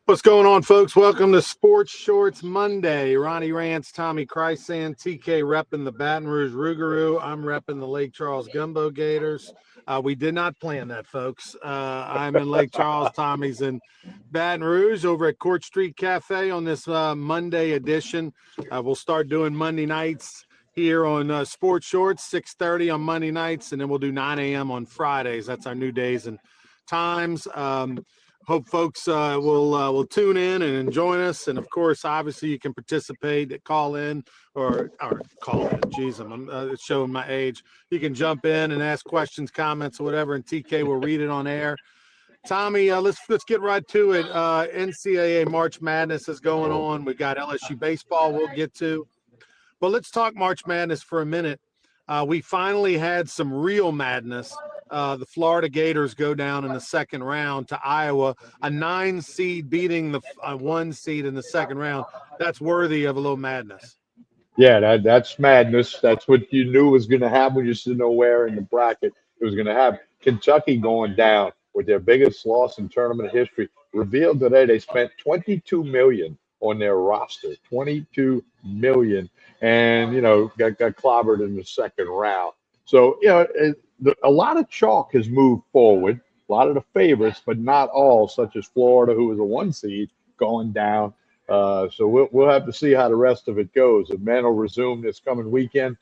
What's going on, folks? Welcome to Sports Shorts Monday. Ronnie Rantz, Tommy Krysan, TK repping the Baton Rouge Rougarou. I'm repping the Lake Charles Gumbo Gators. We did not plan that, folks. I'm in Lake Charles. Tommy's in Baton Rouge over at Court Street Cafe on this Monday edition. We'll start doing Monday nights here on Sports Shorts, 6:30 on Monday nights, and then we'll do 9 a.m. on Fridays. That's our new days and times. Hope folks will tune in and join us. And, of course, obviously you can participate, call in or call in. Geez, I'm showing my age. You can jump in and ask questions, comments, or whatever, and TK will read it on air. Tommy, let's get right to it. NCAA March Madness is going on. We've got LSU baseball we'll get to. But let's talk March Madness for a minute. We finally had some real madness. The Florida Gators go down in the second round to Iowa, a 9 seed beating the 1 seed in the second round. That's worthy of a little madness. Yeah, that's madness. That's what you knew was going to happen. You just didn't know where in the bracket it was going to happen. Kentucky going down with their biggest loss in tournament history. Revealed today they spent $22 million on their roster, $22 million, and got clobbered in the second round. So a lot of chalk has moved forward. A lot of the favorites, but not all, such as Florida, who was a 1 seed, going down. So we'll have to see how the rest of it goes. The men will resume this coming weekend,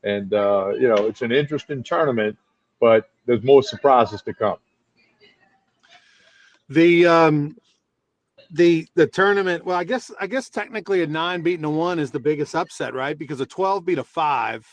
and it's an interesting tournament, but there's more surprises to come. The tournament. Well, I guess technically a 9 beating a 1 is the biggest upset, right? Because a 12 beat a 5.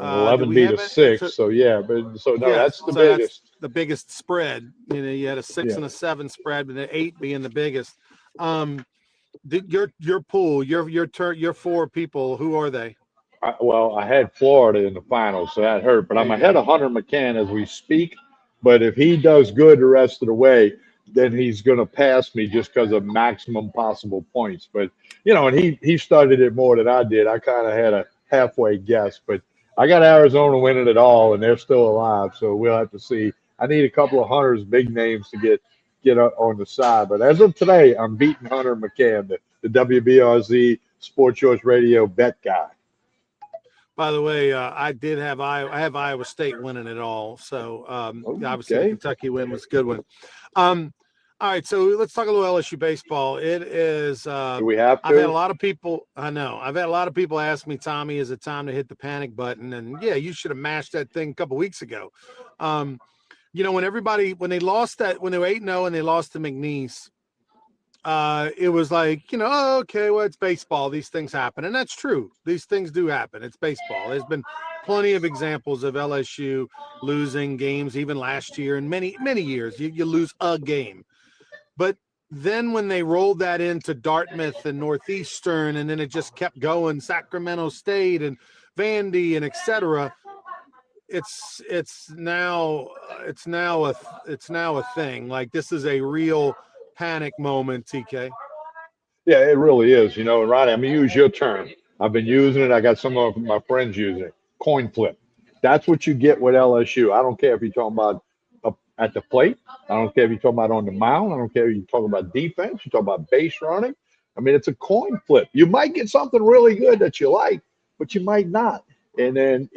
11 beat a 6. So that's the biggest. That's the biggest spread. You had a 6 and a 7 spread, but the 8 being the biggest. Your pool, your 4 people. Who are they? I had Florida in the finals, so that hurt. But I'm ahead of Hunter McCann as we speak. But if he does good the rest of the way, then he's going to pass me just because of maximum possible points. But and he studied it more than I did. I kind of had a halfway guess, but I got Arizona winning it all, and they're still alive. So we'll have to see. I need a couple of Hunter's big names to get on the side. But as of today, I'm beating Hunter McCann, the WBRZ Sports Shorts Radio bet guy. By the way, I have Iowa State winning it all. So obviously the Kentucky win was a good one. All right, so let's talk a little LSU baseball. It is. Do we have to? I've had a lot of people. I know. I've had a lot of people ask me, Tommy, is it time to hit the panic button? And yeah, you should have mashed that thing a couple weeks ago. When they were 8-0 and they lost to McNeese, it was like, okay, well, it's baseball. These things happen, and that's true. These things do happen. It's baseball. There's been plenty of examples of LSU losing games, even last year and many, many years. You lose a game. But then when they rolled that into Dartmouth and Northeastern, and then it just kept going, Sacramento State and Vandy and et cetera, it's now a thing. Like, this is a real panic moment, TK. Yeah, it really is. And Ronnie, I'm going to use your term. I've been using it. I got some of my friends using it. Coin flip. That's what you get with LSU. I don't care if you're talking about at the plate. I don't care if you're talking about on the mound. I don't care if you're talking about defense. You're talking about base running. I mean, it's a coin flip. You might get something really good that you like, but you might not. And then,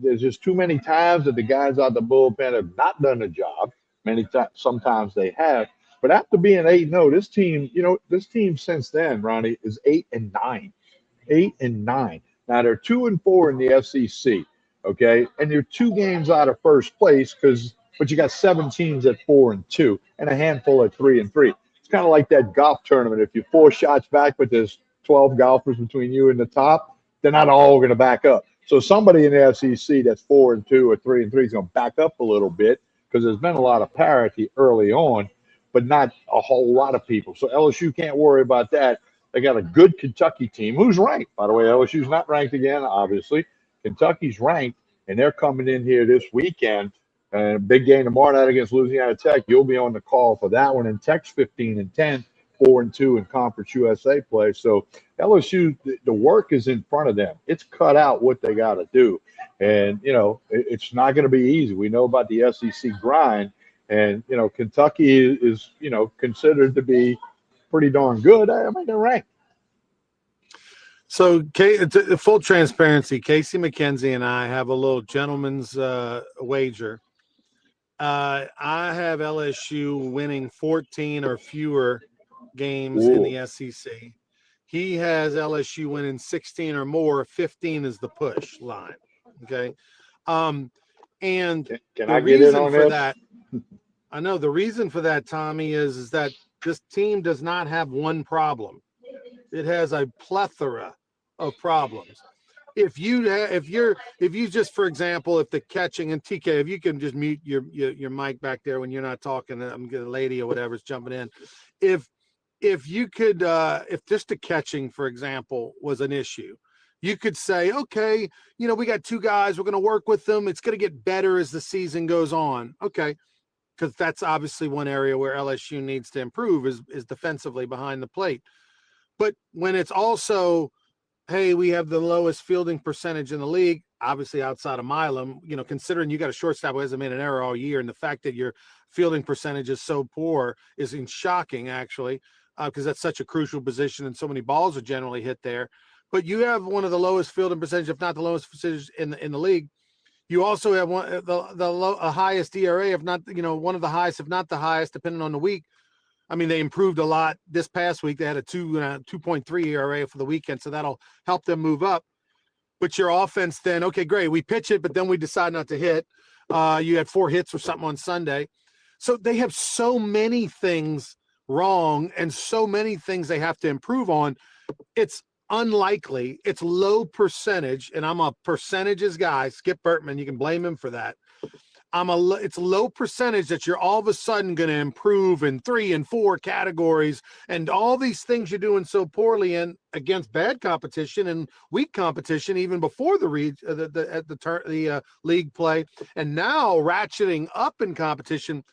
there's just too many times that the guys out the bullpen have not done the job. Sometimes they have. But after being 8-0, this team since then, Ronnie, is 8-9. 8-9. Now they're 2-4 in the SEC, okay? And they're 2 games out of first place but you got 7 teams at 4-2 and a handful at 3-3. It's kind of like that golf tournament. If you're 4 shots back, but there's 12 golfers between you and the top, they're not all going to back up. So somebody in the SEC that's 4-2 or 3-3 is going to back up a little bit because there's been a lot of parity early on, but not a whole lot of people. So LSU can't worry about that. They got a good Kentucky team who's ranked. By the way, LSU's not ranked again, obviously. Kentucky's ranked, and they're coming in here this weekend. And a big game tomorrow night against Louisiana Tech. You'll be on the call for that one. And Tech's 15-10, 4-2 in Conference USA play. So LSU, the work is in front of them. It's cut out what they got to do. And, it's not going to be easy. We know about the SEC grind. And, Kentucky is, considered to be pretty darn good. I mean, they're ranked. So, full transparency, Casey McKenzie and I have a little gentleman's wager. I have LSU winning 14 or fewer games in the SEC. He has LSU winning 16 or more. 15 is the push line. Okay. And Can the I get in reason on for this? that, I know the reason for that, Tommy, is that this team does not have one problem. It has a plethora of problems. If you just, for example, if the catching, and TK, if you can just mute your mic back there when you're not talking, I'm getting a lady or whatever's jumping in. If you could, if just the catching, for example, was an issue, you could say, okay, we got two guys, we're going to work with them. It's going to get better as the season goes on. Okay. Because that's obviously one area where LSU needs to improve is defensively behind the plate. But when it's also, hey, we have the lowest fielding percentage in the league, obviously outside of Milam, considering you got a shortstop who hasn't made an error all year, and the fact that your fielding percentage is so poor is shocking, actually, because that's such a crucial position and so many balls are generally hit there. But you have one of the lowest fielding percentage, if not the lowest percentage in the league. You also have the highest ERA, if not, one of the highest, if not the highest, depending on the week. I mean, they improved a lot this past week. They had a 2.3 ERA for the weekend, so that'll help them move up. But your offense then, okay, great. We pitch it, but then we decide not to hit. You had 4 hits or something on Sunday. So they have so many things wrong and so many things they have to improve on. It's unlikely. It's low percentage, and I'm a percentages guy. Skip Bertman, you can blame him for that. It's low percentage that you're all of a sudden going to improve in 3 and 4 categories, and all these things you're doing so poorly in against bad competition and weak competition, even before the league play, and now ratcheting up in competition.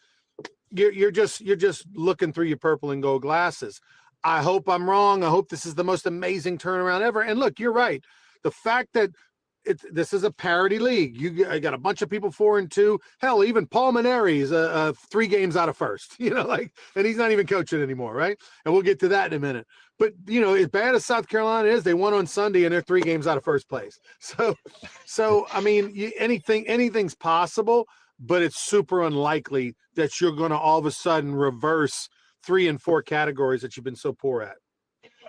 You're just looking through your purple and gold glasses. I hope I'm wrong. I hope this is the most amazing turnaround ever. And look, you're right. The fact that this is a parity league. You got a bunch of people 4-2. Hell, even Paul Maneri is 3 games out of first. And he's not even coaching anymore, right? And we'll get to that in a minute. But as bad as South Carolina is, they won on Sunday and they're 3 games out of first place. So I mean, anything's possible, but it's super unlikely that you're going to all of a sudden reverse 3 and 4 categories that you've been so poor at.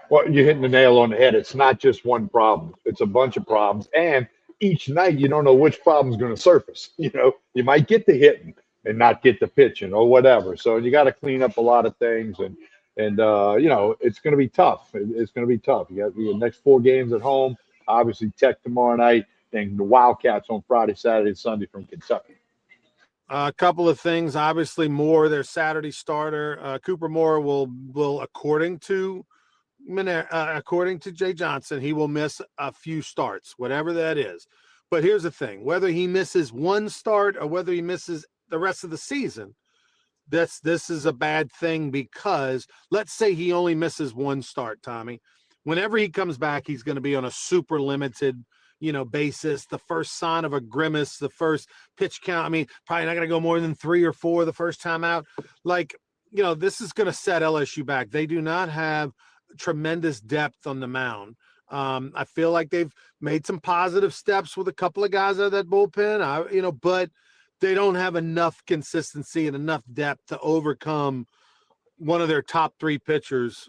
Well, you're hitting the nail on the head. It's not just one problem. It's a bunch of problems. And each night, you don't know which problem is going to surface. You might get the hitting and not get the pitching or whatever. So you got to clean up a lot of things. And it's going to be tough. It's going to be tough. You got the next 4 games at home. Obviously, Tech tomorrow night. Then the Wildcats on Friday, Saturday, and Sunday from Kentucky. A couple of things. Obviously, Moore, their Saturday starter. Cooper Moore will according to Jay Johnson, he will miss a few starts, whatever that is. But here's the thing: whether he misses 1 start or whether he misses the rest of the season, this is a bad thing, because let's say he only misses 1 start, Tommy. Whenever he comes back, he's going to be on a super limited basis. The first sign of a grimace, the first pitch count, I mean, probably not going to go more than 3 or 4 the first time out. This is going to set LSU back. They do not have tremendous depth on the mound. I feel like they've made some positive steps with a couple of guys out of that bullpen, but they don't have enough consistency and enough depth to overcome one of their top 3 pitchers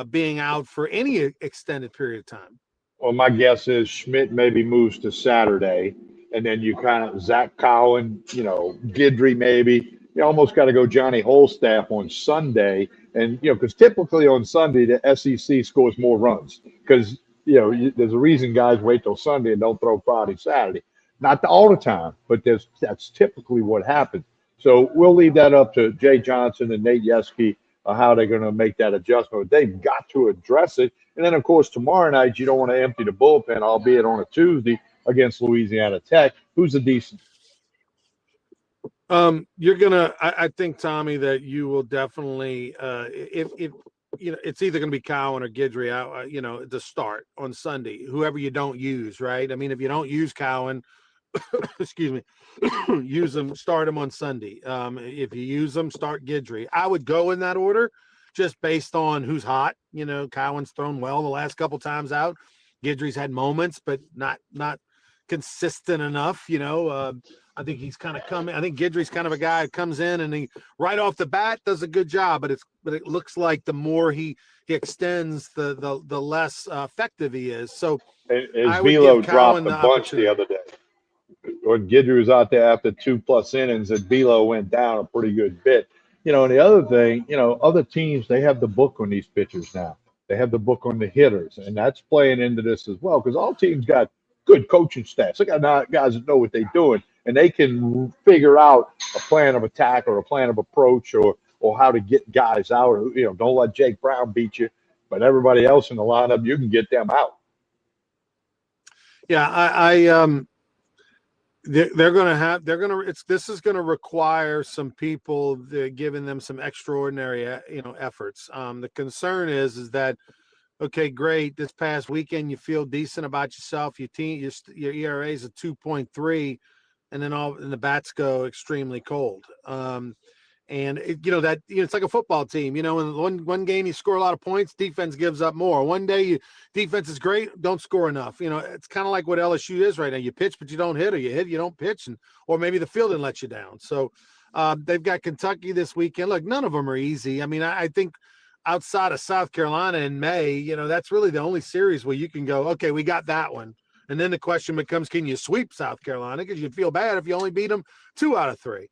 being out for any extended period of time. Well, my guess is Schmidt maybe moves to Saturday, and then you kind of Zach Cowan, Guidry maybe. You almost got to go Johnny Holstaff on Sunday, and because typically on Sunday the SEC scores more runs, because there's a reason guys wait till Sunday and don't throw Friday, Saturday. Not all the time, but that's typically what happens. So we'll leave that up to Jay Johnson and Nate Yeske, how they're going to make that adjustment. They've got to address it. And then, of course, tomorrow night, you don't want to empty the bullpen, albeit on a Tuesday, against Louisiana Tech, who's a decent. I think, Tommy, that you will definitely, if it's either going to be Cowan or Guidry out, to start on Sunday, whoever you don't use, right? I mean, if you don't use Cowan, excuse me, use them, start them on Sunday. If you use them, start Guidry. I would go in that order, just based on who's hot. Cowan's thrown well the last couple times out. Guidry's had moments, but not consistent enough. I think he's kind of coming. I think Guidry's kind of a guy who comes in and he right off the bat does a good job, but it looks like the more he extends, the less effective he is. So as Velo dropped a bunch the other day. When Guidry was out there after 2+ innings, and Velo went down a pretty good bit. And the other thing, other teams, they have the book on these pitchers now. They have the book on the hitters, and that's playing into this as well because all teams got good coaching staffs. They got guys that know what they're doing, and they can figure out a plan of attack or a plan of approach or how to get guys out. Don't let Jake Brown beat you, but everybody else in the lineup, you can get them out. Yeah, this is going to require some people giving them some extraordinary, efforts. The concern is that, okay, great. This past weekend, you feel decent about yourself. Your team, your ERA is a 2.3, and then the bats go extremely cold. And it's like a football team. In one game you score a lot of points, defense gives up more. One day defense is great, don't score enough. It's kind of like what LSU is right now. You pitch, but you don't hit, or you hit, you don't pitch, or maybe the field didn't let you down. So they've got Kentucky this weekend. Look, none of them are easy. I mean, I think outside of South Carolina in May, that's really the only series where you can go, okay, we got that one. And then the question becomes, can you sweep South Carolina? Because you'd feel bad if you only beat them 2 out of 3.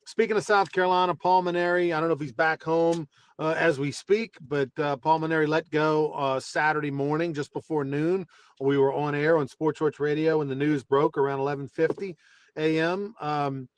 Speaking of South Carolina, Paul Mainieri, I don't know if he's back home as we speak, but Paul Mainieri let go Saturday morning just before noon. We were on air on Sports Church Radio when the news broke around 11:50 a.m.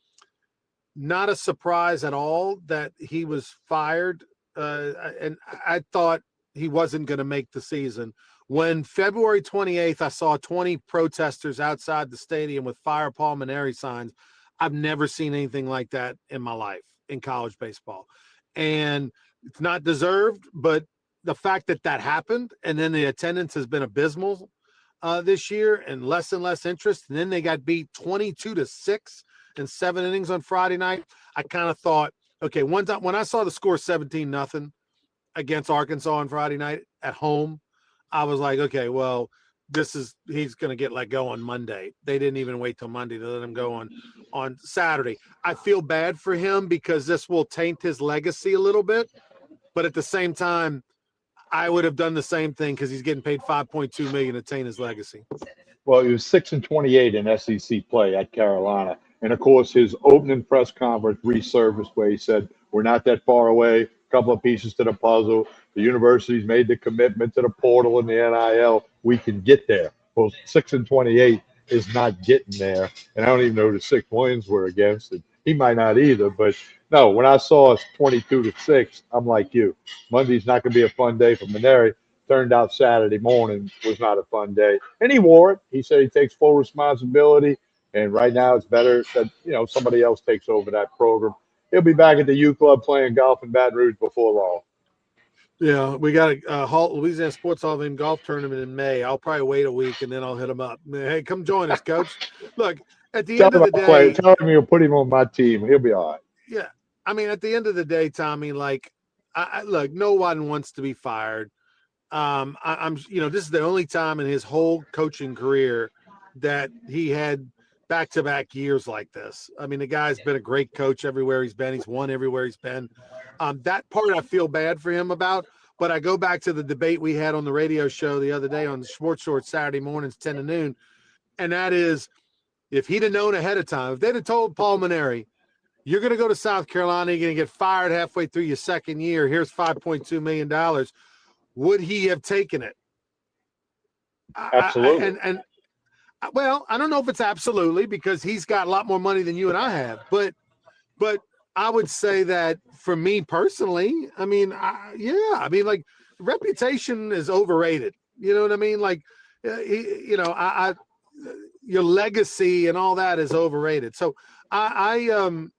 Not a surprise at all that he was fired, and I thought he wasn't going to make the season. When February 28th, I saw 20 protesters outside the stadium with "Fire Paul Mainieri" signs. I've never seen anything like that in my life in college baseball. And it's not deserved, but the fact that happened, and then the attendance has been abysmal this year and less interest. And then they got beat 22-6 in 7 innings on Friday night. I kind of thought, okay, one time when I saw the score 17-0 against Arkansas on Friday night at home, I was like, okay, well, he's going to get let go on Monday. They didn't even wait till Monday to let him go on Saturday. I feel bad for him because this will taint his legacy a little bit, but at the same time, I would have done the same thing because he's getting paid $5.2 million to taint his legacy. Well, he was 6-28 in SEC play at Carolina, and of course, his opening press conference resurfaced where he said, "We're not that far away. A couple of pieces to the puzzle. The university's made the commitment to the portal and the NIL. We can get there." Well, 6-28 is not getting there, and I don't even know who the 6 wins were against. And he might not either. But no, when I saw us 22-6, I'm like you. Monday's not going to be a fun day for Mainieri. Turned out Saturday morning was not a fun day, and he wore it. He said he takes full responsibility, and right now it's better that somebody else takes over that program. He'll be back at the U Club playing golf in Baton Rouge before long. Yeah, we got a Louisiana Sports Hall of Fame golf tournament in May. I'll probably wait a week and then I'll hit him up. Hey, come join us, Coach. Look, at the end of the day, tell him you'll put him on my team. He'll be all right. Yeah, I mean, at the end of the day, Tommy, look, no one wants to be fired. I'm this is the only time in his whole coaching career that he had back-to-back years like this. I mean, the guy's been a great coach everywhere he's been. He's won everywhere he's been. That part I feel bad for him about, but I go back to the debate we had on the radio show the other day on the Sports Short Saturday mornings, 10 to noon, and that is if he'd have known ahead of time, if they'd have told Paul Mainieri, you're going to go to South Carolina, you're going to get fired halfway through your second year, here's $5.2 million, would he have taken it? Absolutely. Well, I don't know if it's absolutely because he's got a lot more money than you and I have, but I would say that for me personally, I mean, like reputation is overrated. You know what I mean? Like, your legacy and all that is overrated. So I don't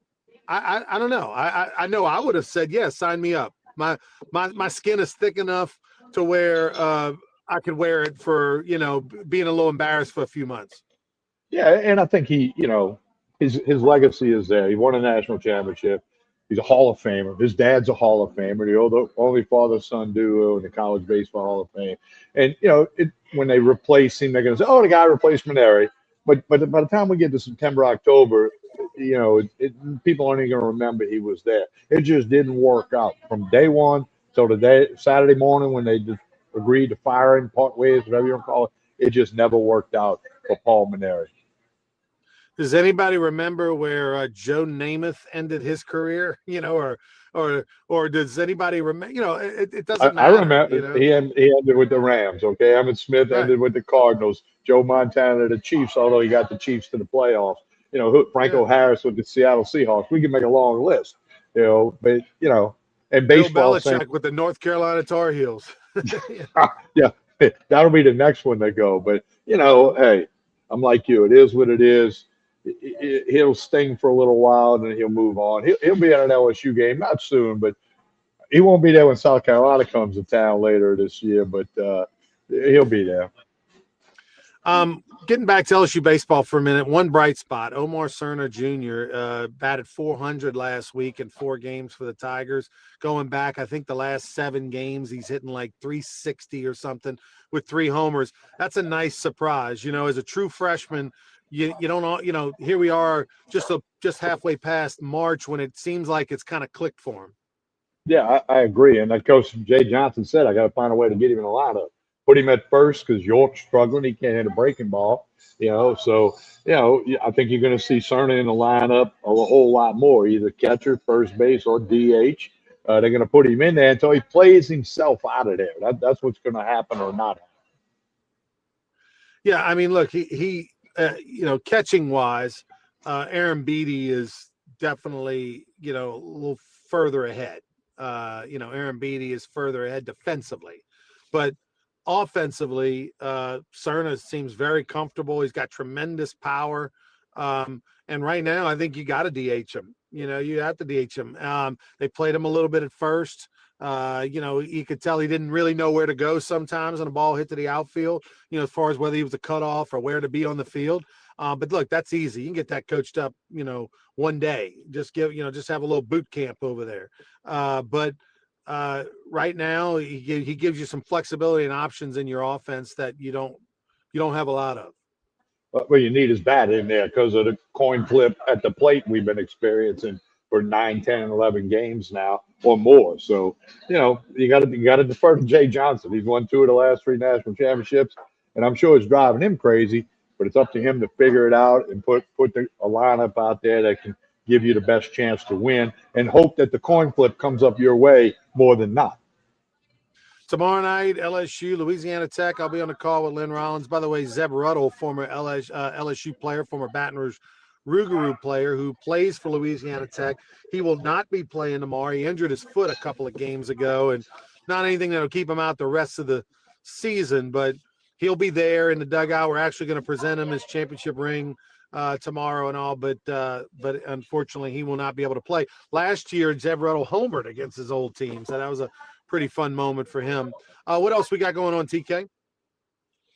know. I know I would have said, yes, sign me up. My skin is thick enough to where I could wear it for, being a little embarrassed for a few months. Yeah, and I think he, his legacy is there. He won a national championship. He's a Hall of Famer. His dad's a Hall of Famer. The only father-son duo in the college baseball Hall of Fame. And when they replace him, they're going to say, "Oh, the guy replaced Maneri." But by the time we get to September, October, people aren't even going to remember he was there. It just didn't work out from day one till the day Saturday morning when they just agreed to fire him, part ways, whatever you want to call it. It just never worked out for Paul Maneri. Does anybody remember where Joe Namath ended his career? Or does anybody remember? It doesn't I matter. remember he ended with the Rams. Okay, Emmitt Smith ended with the Cardinals. Joe Montana the Chiefs, although he got the Chiefs to the playoffs. Franco Harris with the Seattle Seahawks. We can make a long list. But and baseball. Bill Belichick with the North Carolina Tar Heels. Yeah, that'll be the next one they go. But hey, I'm like you. It is what it is. He'll sting for a little while, and then he'll move on. He'll be at an LSU game, not soon, but he won't be there when South Carolina comes to town later this year. But he'll be there. Getting back to LSU baseball for a minute, one bright spot: Omar Cerna Jr. Batted .400 last week in 4 games for the Tigers. Going back, I think the last 7 games, he's hitting like .360 or something with 3 homers. That's a nice surprise. As a true freshman, you don't. Here we are, just halfway past March, when it seems like it's kind of clicked for him. Yeah, I agree. And like Coach Jay Johnson said, I got to find a way to get him in the lineup. Put him at first because York's struggling. He can't hit a breaking ball, So, I think you're going to see Cerna in the lineup a whole lot more, either catcher, first base, or DH. They're going to put him in there until he plays himself out of there. That's what's going to happen or not happen. Yeah, I mean, look, he catching wise, Aaron Beatty is definitely, a little further ahead. Aaron Beatty is further ahead defensively, but offensively, Cerna seems very comfortable. He's got tremendous power. And right now, I think you got to DH him. You have to DH him. They played him a little bit at first. You could tell he didn't really know where to go sometimes when the ball hit to the outfield, as far as whether he was a cutoff or where to be on the field. But look, that's easy. You can get that coached up, one day. Just just have a little boot camp over there. But right now, he gives you some flexibility and options in your offense that you don't have a lot of. What you need is bat in there because of the coin flip at the plate we've been experiencing for 9, 10, 11 games now or more. So, you got to defer to Jay Johnson. He's won 2 of the last 3 national championships, and I'm sure it's driving him crazy. But it's up to him to figure it out and put a lineup out there that can give you the best chance to win, and hope that the coin flip comes up your way more than not. Tomorrow night, LSU, Louisiana Tech. I'll be on the call with Lynn Rollins. By the way, Zeb Ruddle, former LSU player, former Baton Rouge Rougarou player who plays for Louisiana Tech. He will not be playing tomorrow. He injured his foot a couple of games ago, and not anything that will keep him out the rest of the season, but he'll be there in the dugout. We're actually going to present him his championship ring tomorrow and all, but unfortunately he will not be able to play. Last year, Zeb Ruddle homered against his old team, so that was a pretty fun moment for him. What else we got going on, TK?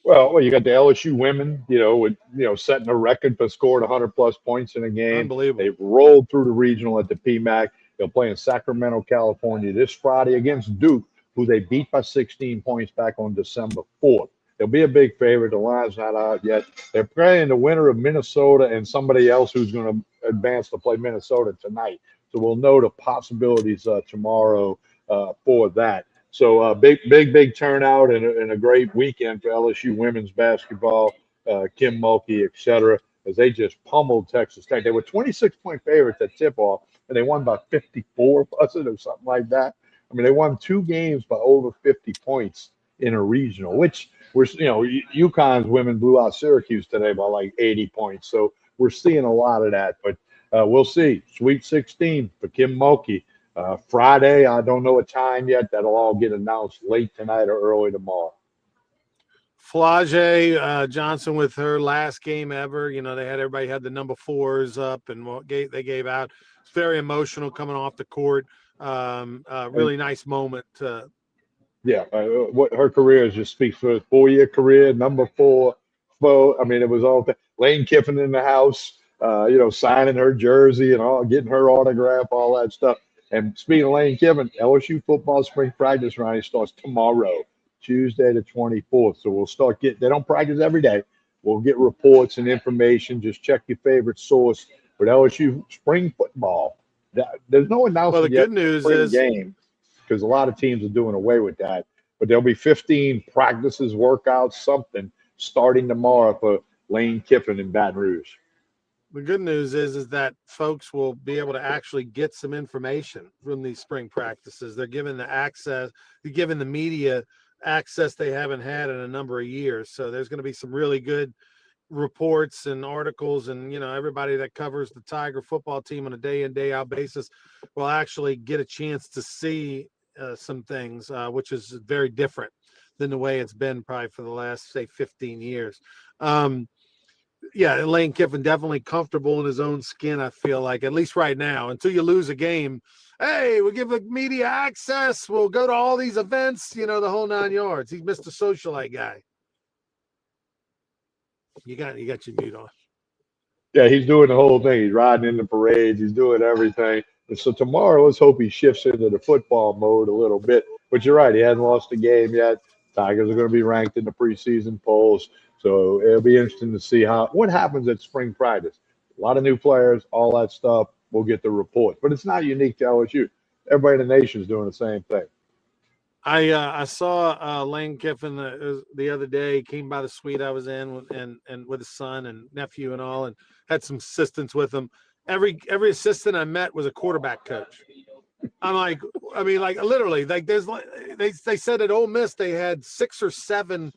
Well, you got the LSU women, with setting a record for scoring 100+ points in a game. Unbelievable. They've rolled through the regional at the PMAC. They'll play in Sacramento, California this Friday against Duke, who they beat by 16 points back on December 4th. They'll be a big favorite. The line's not out yet. They're playing the winner of Minnesota and somebody else who's going to advance to play Minnesota tonight. So we'll know the possibilities tomorrow for that. So big turnout and a great weekend for LSU women's basketball, Kim Mulkey, et cetera, as they just pummeled Texas Tech. They were 26-point favorites at tip-off, and they won by 54, was it, or something like that. I mean, they won 2 games by over 50 points in a regional, which UConn's women blew out Syracuse today by like 80 points. So we're seeing a lot of that, but we'll see. Sweet 16 for Kim Mulkey. Friday, I don't know a time yet. That'll all get announced late tonight or early tomorrow. Flage Johnson with her last game ever. Everybody had the number 4s up and what they gave out. It's very emotional coming off the court. Really nice moment. What her career just speaks for a 4-year career, number 4. I mean, it was all Lane Kiffin in the house. signing her jersey and all, getting her autograph, all that stuff. And speaking of Lane Kiffin, LSU football spring practice, Ronnie, starts tomorrow, Tuesday the 24th. So we'll start getting, they don't practice every day. We'll get reports and information. Just check your favorite source. But LSU spring football, there's no Well, the announcement good yet news for spring is game because a lot of teams are doing away with that. But there'll be 15 practices, workouts, something starting tomorrow for Lane Kiffin in Baton Rouge. the good news is that folks will be able to actually get some information from these spring practices. They're given the access, they're giving the media access they haven't had in a number of years. So there's going to be some really good reports and articles, and everybody that covers the Tiger football team on a day in day out basis will actually get a chance to see some things, which is very different than the way it's been probably for the last, say, 15 years. Yeah, Lane Kiffin definitely comfortable in his own skin, I feel like, at least right now. Until you lose a game, hey, we'll give the media access. We'll go to all these events, the whole 9 yards. He's Mr. Socialite guy. You got your mute on. Yeah, he's doing the whole thing. He's riding in the parades. He's doing everything. And so tomorrow, let's hope he shifts into the football mode a little bit. But you're right. He hasn't lost a game yet. Tigers are going to be ranked in the preseason polls. So it'll be interesting to see what happens at spring practice. A lot of new players, all that stuff. We'll get the reports. But it's not unique to LSU. Everybody in the nation is doing the same thing. I saw Lane Kiffin the other day. Came by the suite I was in and with his son and nephew and all, and had some assistants with him. Every assistant I met was a quarterback coach. I'm like, literally, like they said at Ole Miss they had 6 or 7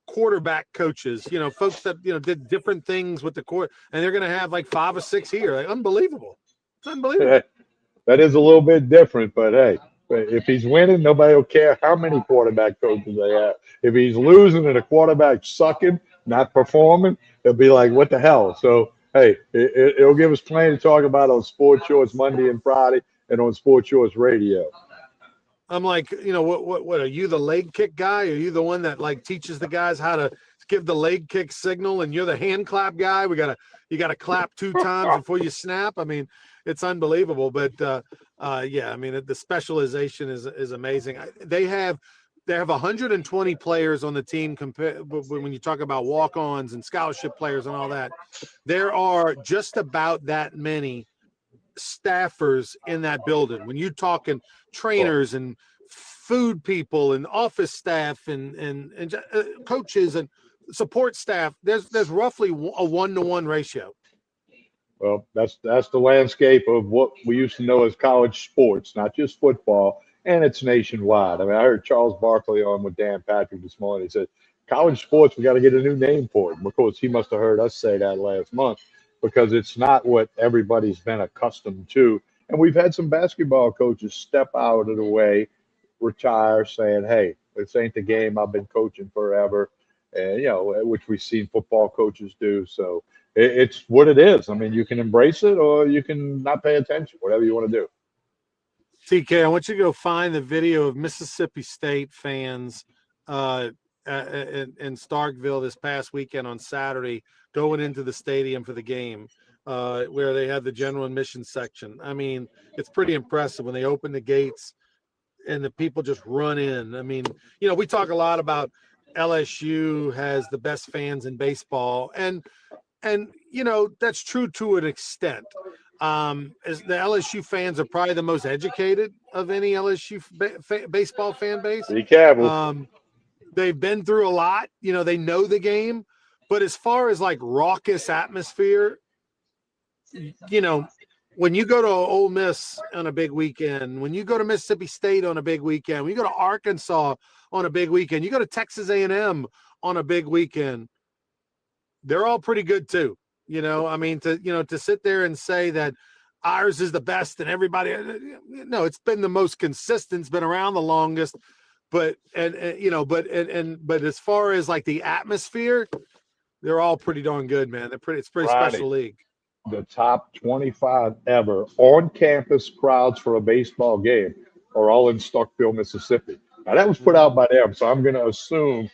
quarterback coaches. Folks that did different things with the court, and they're going to have like 5 or 6 here. Like, unbelievable! It's unbelievable. That is a little bit different, but hey. If he's winning, nobody will care how many quarterback coaches they have. If he's losing and the quarterback sucking, not performing, they'll be like, what the hell? So, hey, it'll give us plenty to talk about on Sports Shorts Monday and Friday and on Sports Shorts Radio. I'm like, what are you, the leg kick guy? Are you the one that like teaches the guys how to give the leg kick signal, and you're the hand clap guy? You gotta clap 2 times before you snap. I mean, it's unbelievable. But yeah, I mean, the specialization is amazing. They have 120 players on the team. When you talk about walk-ons and scholarship players and all that, there are just about that many staffers in that building. When you're talking trainers and food people and office staff and coaches and support staff, there's roughly a 1-to-1 ratio. Well, that's the landscape of what we used to know as college sports, not just football, and it's nationwide. I mean, I heard Charles Barkley on with Dan Patrick this morning. He said, college sports, we got to get a new name for it. Because he must have heard us say that last month, because it's not what everybody's been accustomed to. And we've had some basketball coaches step out of the way, retire, saying, hey, this ain't the game I've been coaching forever, and which we've seen football coaches do. So it's what it is. I mean, you can embrace it or you can not pay attention, whatever you want to do. TK, I want you to go find the video of Mississippi State fans in Starkville this past weekend on Saturday going into the stadium for the game, where they had the general admission section. I mean, it's pretty impressive when they open the gates and the people just run in. I mean, we talk a lot about LSU has the best fans in baseball, and that's true to an extent. As the LSU fans are probably the most educated of any LSU baseball fan base. Be careful. They've been through a lot. They know the game. But as far as like raucous atmosphere, when you go to Ole Miss on a big weekend, when you go to Mississippi State on a big weekend, when you go to Arkansas on a big weekend, you go to Texas A&M on a big weekend, they're all pretty good too. I mean, to sit there and say that ours is the best and everybody, no, it's been the most consistent, it's been around the longest, but as far as like the atmosphere, they're all pretty darn good, man. It's a pretty special league. The top 25 ever on campus crowds for a baseball game are all in Starkville, Mississippi. Now that was put out by them, so I'm going to assume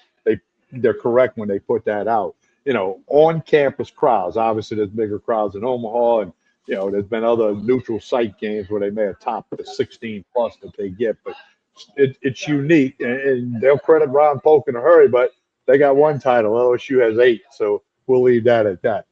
they're correct when they put that out. on-campus crowds. Obviously, there's bigger crowds in Omaha, and there's been other neutral site games where they may have topped the 16 plus that they get, but it's unique, and they'll credit Ron Polk in a hurry, but they got one title. LSU has 8, so we'll leave that at that.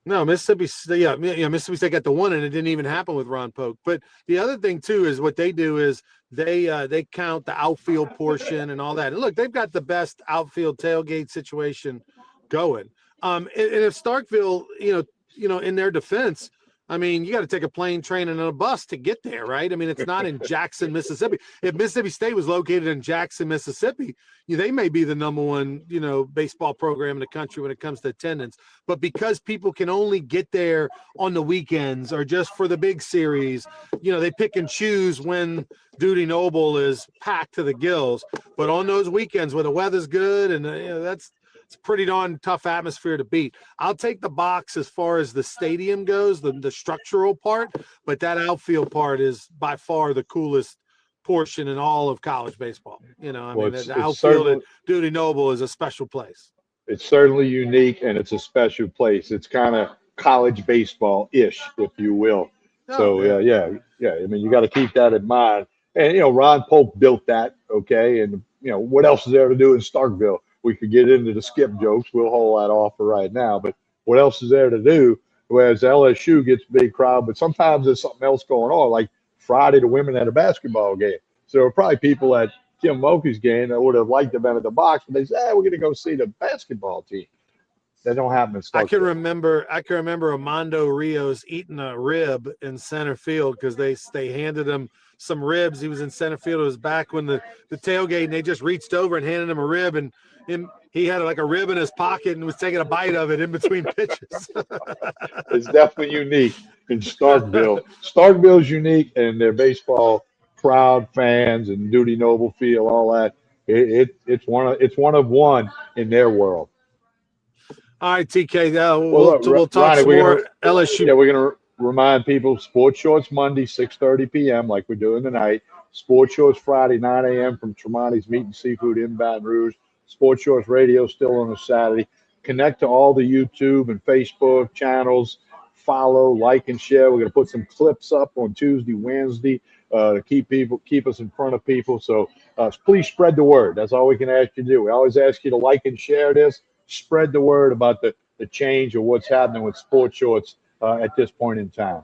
No, Mississippi State got the one, and it didn't even happen with Ron Polk. But the other thing too is what they do is they count the outfield portion and all that. And look, they've got the best outfield tailgate situation going. And if Starkville, in their defense, I mean, you got to take a plane, train, and a bus to get there, right? I mean, it's not in Jackson, Mississippi. If Mississippi State was located in Jackson, Mississippi, they may be the number one, baseball program in the country when it comes to attendance. But because people can only get there on the weekends or just for the big series, they pick and choose when Duty Noble is packed to the gills. But on those weekends where the weather's good and it's a pretty darn tough atmosphere to beat. I'll take the box as far as the stadium goes, the structural part, but that outfield part is by far the coolest portion in all of college baseball. The outfield at Duty Noble is a special place. It's certainly unique, and it's a special place. It's kind of college baseball-ish, if you will. Yeah. I mean, you got to keep that in mind. And, Ron Polk built that, okay? And, what else is there to do in Starkville? We could get into the skip jokes. We'll hold that off for right now. But what else is there to do? Whereas LSU gets a big crowd, but sometimes there's something else going on. Like Friday, the women had a basketball game. So there were probably people at Kim Mulkey's game that would have liked to have been at the box, but they said, we're going to go see the basketball team. That don't happen in Starkville. I can remember Armando Rios eating a rib in center field because they handed him some ribs. He was in center field. It was back when the tailgate, and they just reached over and handed him a rib, and he had like a rib in his pocket and was taking a bite of it in between pitches. It's definitely unique in Starkville. Starkville's unique, and their baseball crowd, fans, and Duty Noble feel, all that. It's one of one in their world. All right, TK. We'll talk Ronnie, some more LSU. Yeah, we're going to remind people, Sports Shorts Monday, 6:30 p.m., like we're doing tonight. Sports Shorts Friday, 9 a.m. from Tremonti's Meat and Seafood in Baton Rouge. Sports Shorts Radio still on a Saturday. Connect to all the YouTube and Facebook channels. Follow, like, and share. We're going to put some clips up on Tuesday, Wednesday to keep us in front of people. So please spread the word. That's all we can ask you to do. We always ask you to like and share this. Spread the word about the change or what's happening with Sports Shorts at this point in time.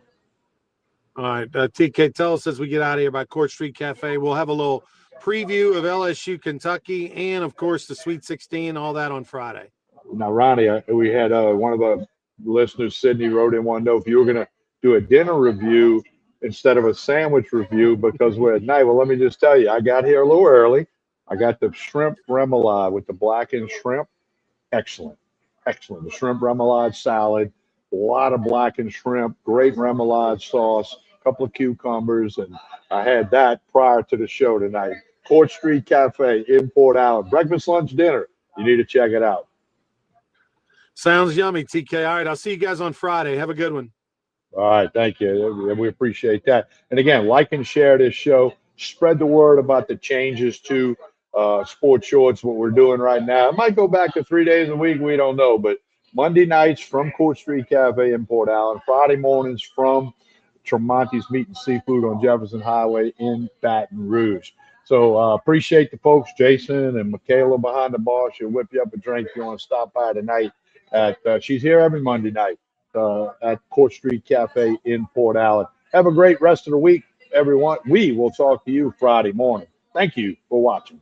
All right, TK, tell us as we get out of here by Court Street Cafe. We'll have a little preview of LSU, Kentucky, and, of course, the Sweet 16, all that on Friday. Now, Ronnie, we had one of the listeners, Sydney, wrote in, wanted to know if you were going to do a dinner review instead of a sandwich review because we're at night. Well, let me just tell you, I got here a little early. I got the shrimp remoulade with the blackened shrimp. Excellent. The shrimp remoulade salad, a lot of blackened shrimp, great remoulade sauce, a couple of cucumbers, and I had that prior to the show tonight. Court Street Cafe in Port Allen. Breakfast, lunch, dinner. You need to check it out. Sounds yummy, TK. All right, I'll see you guys on Friday. Have a good one. All right, thank you. We appreciate that. And again, like and share this show. Spread the word about the changes to Sports Shorts, what we're doing right now. It might go back to 3 days a week. We don't know. But Monday nights from Court Street Cafe in Port Allen. Friday mornings from Tremonti's Meat and Seafood on Jefferson Highway in Baton Rouge. So appreciate the folks, Jason and Michaela behind the bar. She'll whip you up a drink if you want to stop by tonight. She's here every Monday night at Court Street Cafe in Port Allen. Have a great rest of the week, everyone. We will talk to you Friday morning. Thank you for watching.